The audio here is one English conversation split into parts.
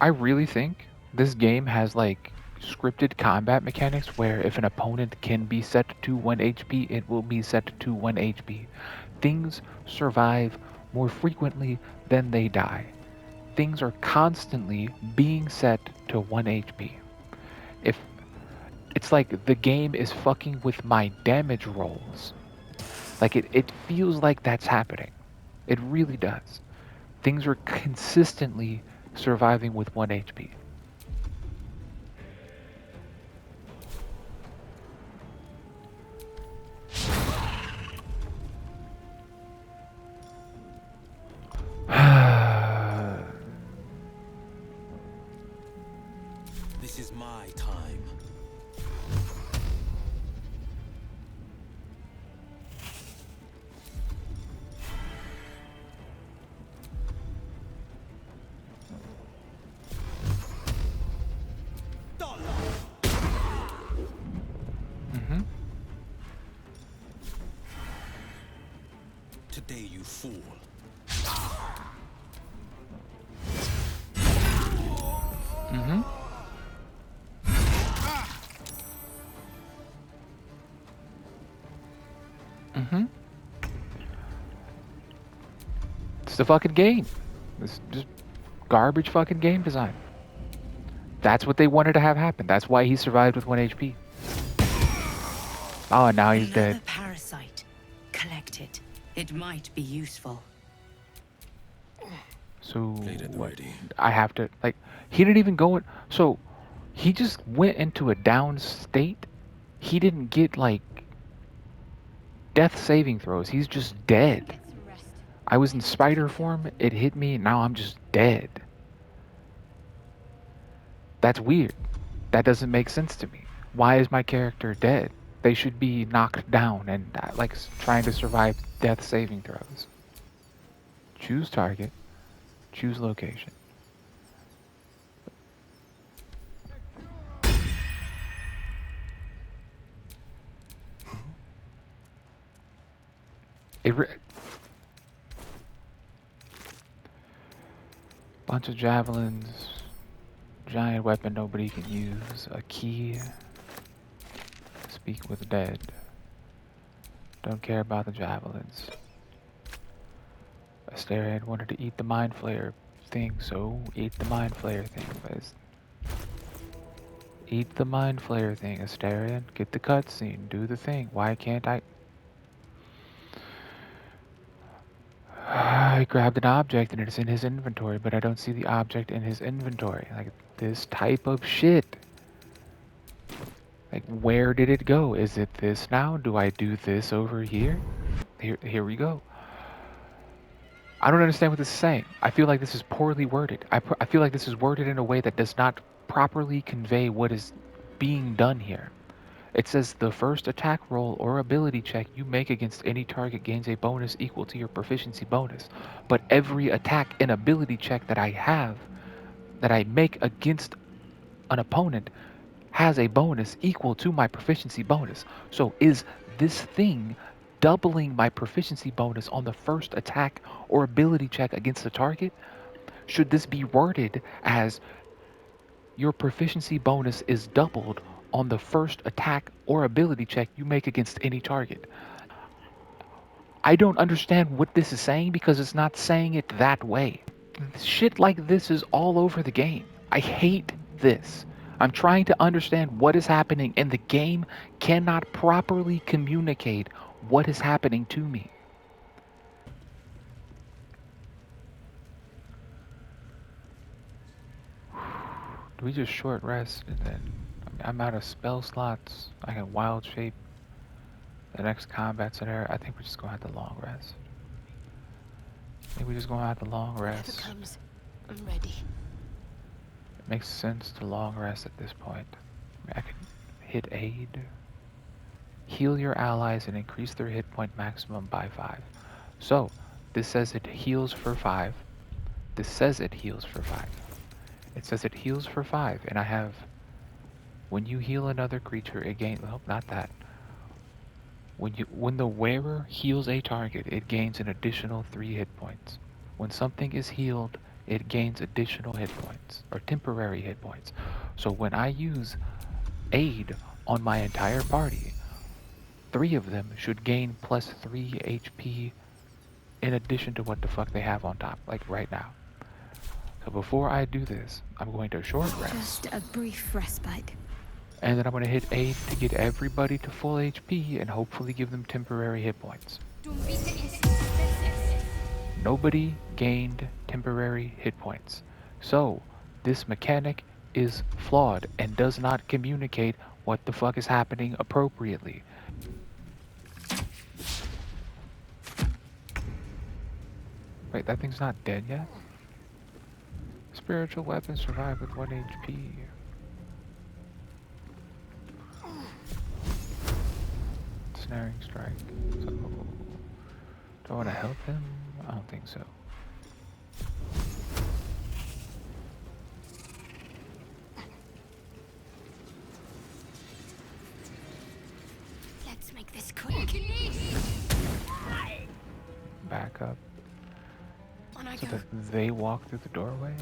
I really think this game has like scripted combat mechanics where if an opponent can be set to 1 HP, it will be set to 1 HP. Things survive more frequently than they die. Things are constantly being set to 1 HP. If it's like the game is fucking with my damage rolls. Like it feels like that's happening. It really does. Things are consistently surviving with 1 HP. This is my time. Mm-hmm. Today you fool. Mm-hmm. Mm-hmm. It's the fucking game. It's just garbage fucking game design. That's what they wanted to have happen. That's why he survived with 1 HP. Oh, and now he's dead. Another parasite. Collect it. It might be useful. So Plate at the what? ready. I have to like. He didn't even go in. So he just went into a down state. He didn't get like death saving throws. He's just dead. I was in spider form. It hit me. Now I'm just dead. That's weird. That doesn't make sense to me. Why is my character dead? They should be knocked down and like trying to survive death saving throws. Choose target. Choose location. Bunch of javelins. Giant weapon nobody can use. A key. Speak with dead. Don't care about the javelins. Asteriad wanted to eat the mind flayer thing, so eat the mind flayer thing, guys. Eat the mind flayer thing, Asteriad. Get the cutscene. Do the thing. Why can't I? I grabbed an object and it's in his inventory, but I don't see the object in his inventory. Like, this type of shit. Like, where did it go? Is it this now? Do I do this over here? Here we go. I don't understand what this is saying. I feel like this is poorly worded. I feel like this is worded in a way that does not properly convey what is being done here. It says the first attack roll or ability check you make against any target gains a bonus equal to your proficiency bonus. But every attack and ability check that I make against an opponent has a bonus equal to my proficiency bonus. So is this thing doubling my proficiency bonus on the first attack or ability check against the target? Should this be worded as your proficiency bonus is doubled on the first attack or ability check you make against any target? I don't understand what this is saying because it's not saying it that way. Shit like this is all over the game. I hate this. I'm trying to understand what is happening and the game cannot properly communicate what is happening to me. Do we just short rest and then I'm out of spell slots. I can wild shape the next combat scenario. I think we're just gonna have the long rest. I think we're just gonna have the long rest. Whatever comes, I'm ready. It makes sense to long rest at this point. I can hit aid. Heal your allies and increase their hit point maximum by 5. So, this says it heals for 5. This says it heals for 5. It says it heals for 5, and I have... When you heal another creature, it gains... Well, not that. When the wearer heals a target, it gains an additional 3 hit points. When something is healed, it gains additional hit points, or temporary hit points. So when I use aid on my entire party, 3 of them should gain plus 3 HP in addition to what the fuck they have on top, like right now. So before I do this, I'm going to short rest. Just a brief respite. And then I'm going to hit aid to get everybody to full HP and hopefully give them temporary hit points. Nobody gained temporary hit points. So this mechanic is flawed and does not communicate what the fuck is happening appropriately. Wait, that thing's not dead yet? Spiritual weapons survive with 1 HP. Snaring strike. So, do I want to help him? I don't think so. Let's make this quick. Back up. On I So go. that they walk through the doorway?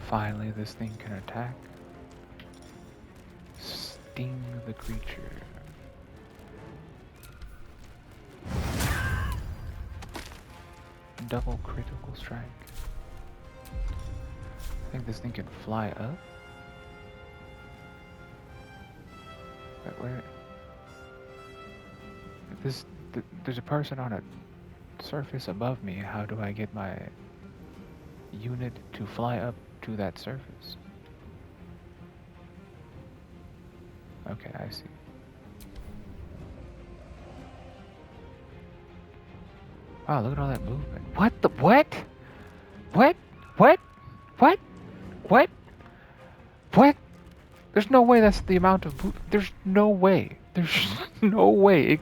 Finally, this thing can attack. Sting the creature. Double critical strike. I think this thing can fly up. But where? There's a person on a surface above me. How do I get my unit to fly up to that surface? Okay, I see. Wow, look at all that movement. What the what? What? What? What? What? What? There's no way that's the amount of there's no way. There's no way.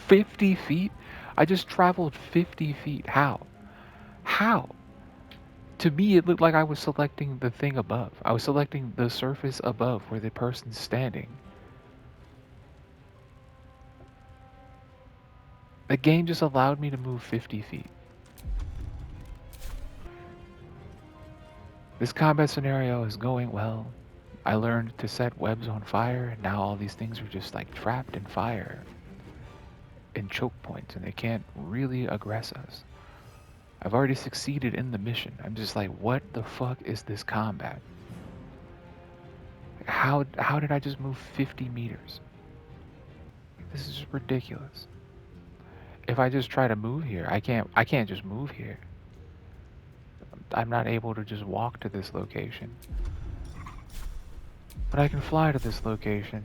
50 feet? I just traveled 50 feet. How? How? To me, it looked like I was selecting the thing above. I was selecting the surface above where the person's standing. The game just allowed me to move 50 feet. This combat scenario is going well. I learned to set webs on fire, and now all these things are just like trapped in fire and choke points, and they can't really aggress us. I've already succeeded in the mission. I'm just like, what the fuck is this combat? How did I just move 50 meters? This is ridiculous. If I just try to move here, I can't just move here. I'm not able to just walk to this location. But I can fly to this location.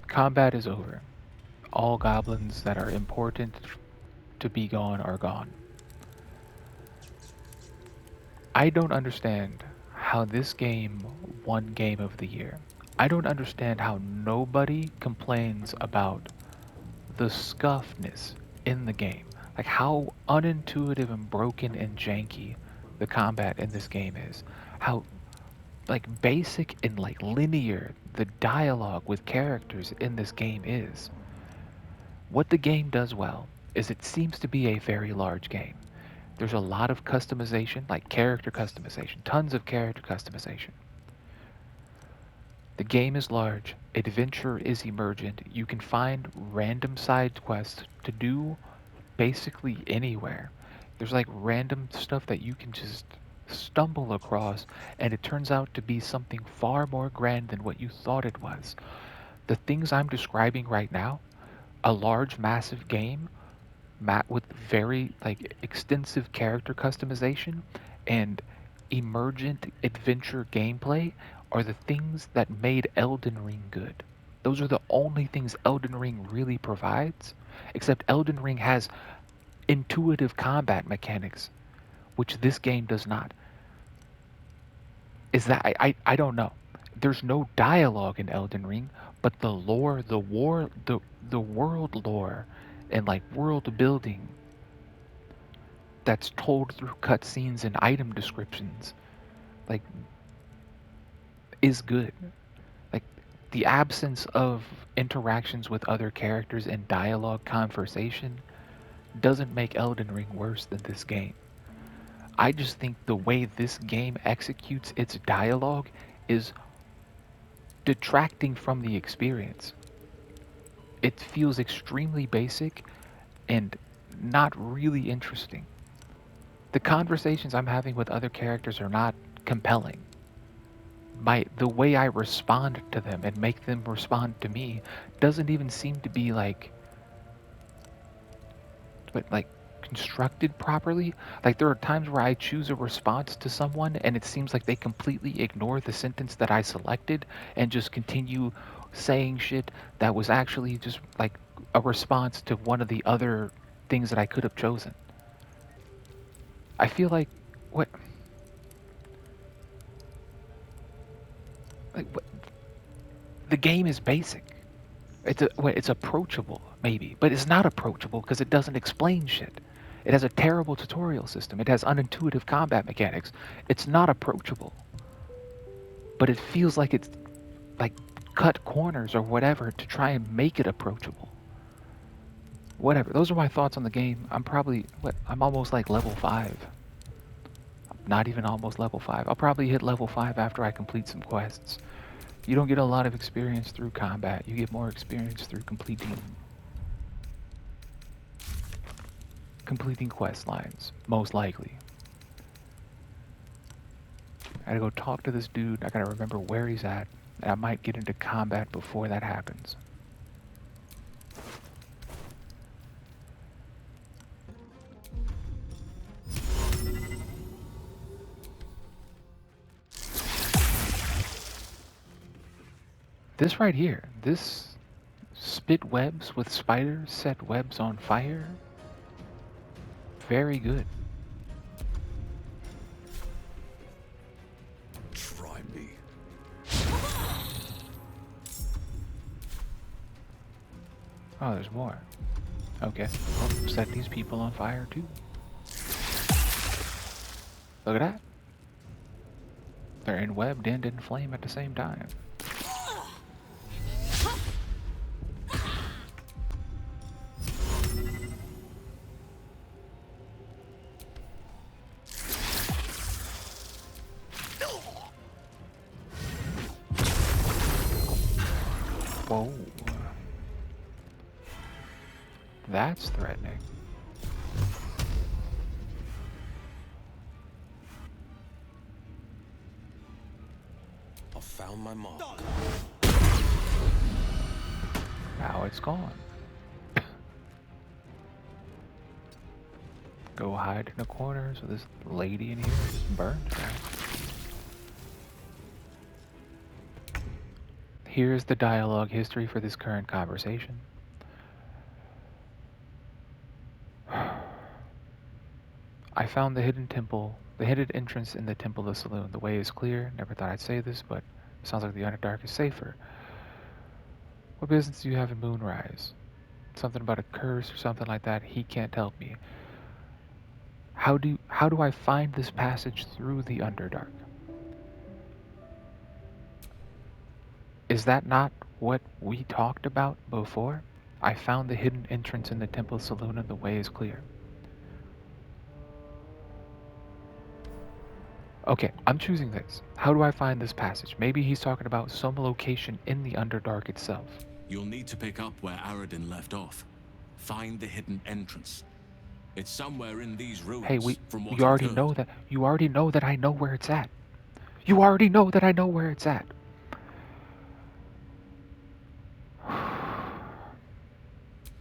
Combat is over. All goblins that are important to be gone are gone. I don't understand how this game won Game of the Year. I don't understand how nobody complains about the scuffedness in the game. Like how unintuitive and broken and janky the combat in this game is. How like basic and like linear the dialogue with characters in this game is. What the game does well is it seems to be a very large game. There's a lot of customization, like character customization, tons of character customization. The game is large, adventure is emergent, you can find random side quests to do basically anywhere. There's like random stuff that you can just stumble across, and it turns out to be something far more grand than what you thought it was. The things I'm describing right now, a large, massive game, with very like extensive character customization and emergent adventure gameplay are the things that made Elden Ring good. Those are the only things Elden Ring really provides, except Elden Ring has intuitive combat mechanics, which this game does not. Is that I don't know. There's no dialogue in Elden Ring, but the lore, the world lore and like world building that's told through cutscenes and item descriptions, like, is good. Like, the absence of interactions with other characters and dialogue conversation doesn't make Elden Ring worse than this game. I just think the way this game executes its dialogue is detracting from the experience. It feels extremely basic and not really interesting. The conversations I'm having with other characters are not compelling. The way I respond to them and make them respond to me doesn't even seem to be like constructed properly. Like, there are times where I choose a response to someone and it seems like they completely ignore the sentence that I selected and just continue saying shit that was actually just like a response to one of the other things that I could have chosen. I feel like what what the game is basic. It's approachable maybe, but it's not approachable because it doesn't explain shit. It has a terrible tutorial system. It has unintuitive combat mechanics. It's not approachable, but it feels like it's like cut corners or whatever to try and make it approachable. Whatever. Those are my thoughts on the game. I'm almost like level 5. Not even almost level 5. I'll probably hit level 5 after I complete some quests. You don't get a lot of experience through combat. You get more experience through completing quest lines, most likely. I gotta go talk to this dude. I gotta remember where he's at, and I might get into combat before that happens. This right here, this spit webs with spiders, set webs on fire. Very good. Try me. Oh, there's more. Okay, I'll set these people on fire too. Look at that. They're in webbed and in flame at the same time. Whoa. That's threatening. I found my mark. Now it's gone. Go hide in a corner so this lady in here just burns down. Here's the dialogue history for this current conversation. I found the hidden entrance in the Temple of Saloon. The way is clear. Never thought I'd say this, but it sounds like the Underdark is safer. What business do you have in Moonrise? Something about a curse or something like that. He can't help me. How do I find this passage through the Underdark? Is that not what we talked about before? I found the hidden entrance in the Temple Saloon and the way is clear. Okay, I'm choosing this. How do I find this passage? Maybe he's talking about some location in the Underdark itself. You'll need to pick up where Aradin left off. Find the hidden entrance. It's somewhere in these ruins. Hey, from what you already I've heard. know that. You already know that I know where it's at. You already know that I know where it's at.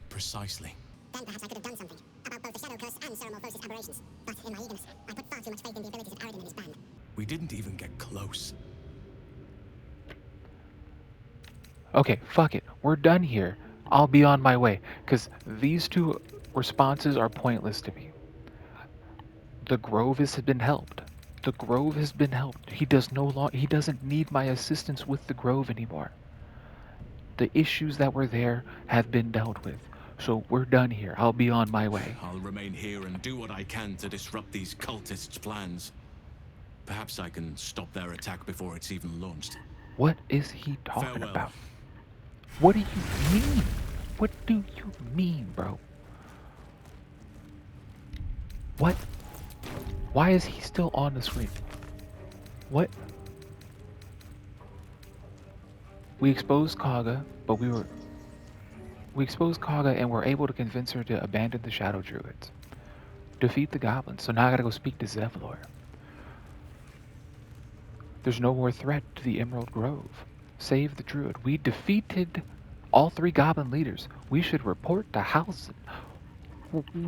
Precisely. Then perhaps I could have done something. any ceramorphosis aberrations, but in my eagerness, I put far too much faith in the abilities of Aradin and his band. We didn't even get close. Okay, fuck it. We're done here. I'll be on my way. Because these two responses are pointless to me. The Grove has been helped. The Grove has been helped. He doesn't need my assistance with the Grove anymore. The issues that were there have been dealt with. So we're done here. I'll be on my way. I'll remain here and do what I can to disrupt these cultists' plans. Perhaps I can stop their attack before it's even launched. What is he talking Farewell. about? What do you mean? What do you mean, bro? What? Why is he still on the screen? What? We exposed Kaga, but we exposed Kaga and were able to convince her to abandon the Shadow Druids. Defeat the goblins, so now I gotta go speak to Zevlor. There's no more threat to the Emerald Grove. Save the Druid. We defeated all 3 goblin leaders. We should report to Halsin.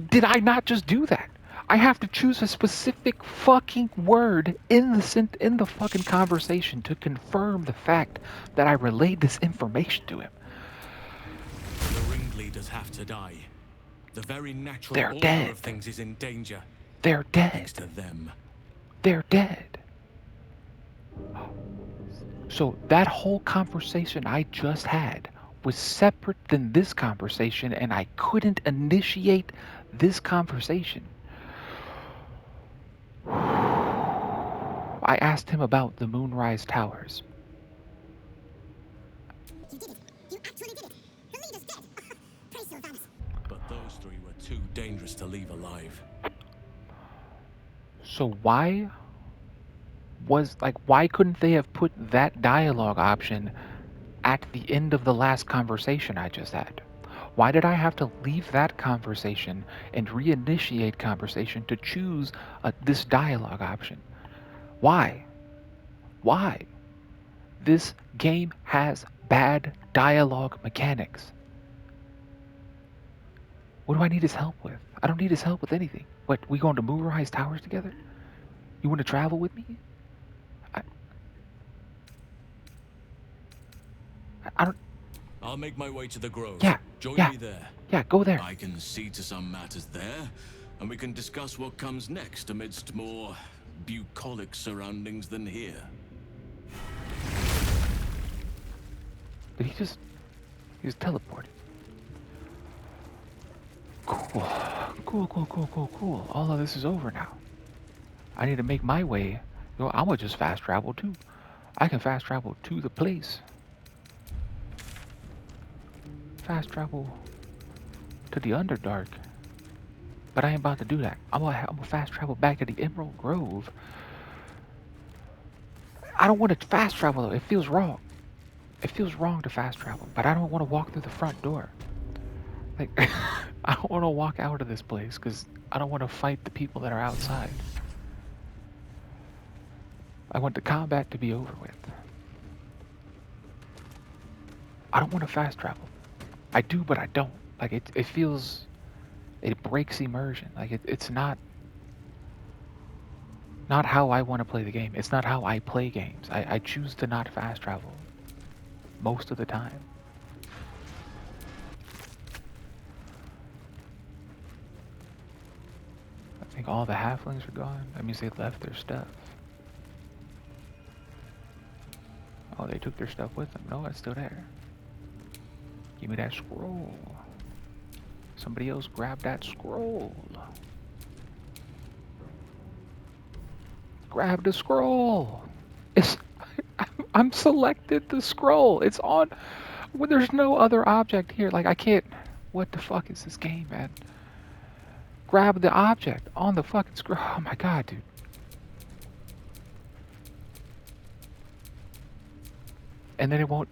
Did I not just do that? I have to choose a specific fucking word in the fucking conversation to confirm the fact that I relayed this information to him. The ringleaders have to die. The very natural They're order dead. of things is in danger. They're dead. Thanks to them. They're dead. So that whole conversation I just had was separate than this conversation, and I couldn't initiate this conversation. I asked him about the Moonrise Towers. You did it. You actually did it. The leader's dead. Praise Sylvanas. But those 3 were too dangerous to leave alive. So why couldn't they have put that dialogue option at the end of the last conversation I just had? Why did I have to leave that conversation and reinitiate conversation to choose this dialogue option? Why? Why? This game has bad dialogue mechanics. What do I need his help with? I don't need his help with anything. What, we going to Moonrise Towers together? You want to travel with me? I don't... I'll make my way to the Grove. Yeah, Join yeah. me there. Yeah, go there. I can see to some matters there, and we can discuss what comes next amidst more bucolic surroundings than here. Did he just... He was teleported. Cool. Cool. All of this is over now. I need to make my way. You know, I'm gonna just fast travel too. I can fast travel to the place. Fast travel to the Underdark. But I ain't about to do that. I'm gonna fast travel back to the Emerald Grove. I don't want to fast travel though. It feels wrong. It feels wrong to fast travel, but I don't want to walk through the front door. Like, I don't want to walk out of this place because I don't want to fight the people that are outside. I want the combat to be over with. I don't want to fast travel. I do, but I don't. Like, it feels... It breaks immersion. Like, it's not how I want to play the game. It's not how I play games. I choose to not fast travel most of the time. I think all the halflings are gone. That means they left their stuff. Oh, they took their stuff with them. No, it's still there. Give me that scroll. Somebody else grab that scroll. Grab the scroll. I'm selected the scroll. It's on. Well, there's no other object here. Like, I can't. What the fuck is this game, man? Grab the object on the fucking scroll. Oh my god, dude. And then it won't.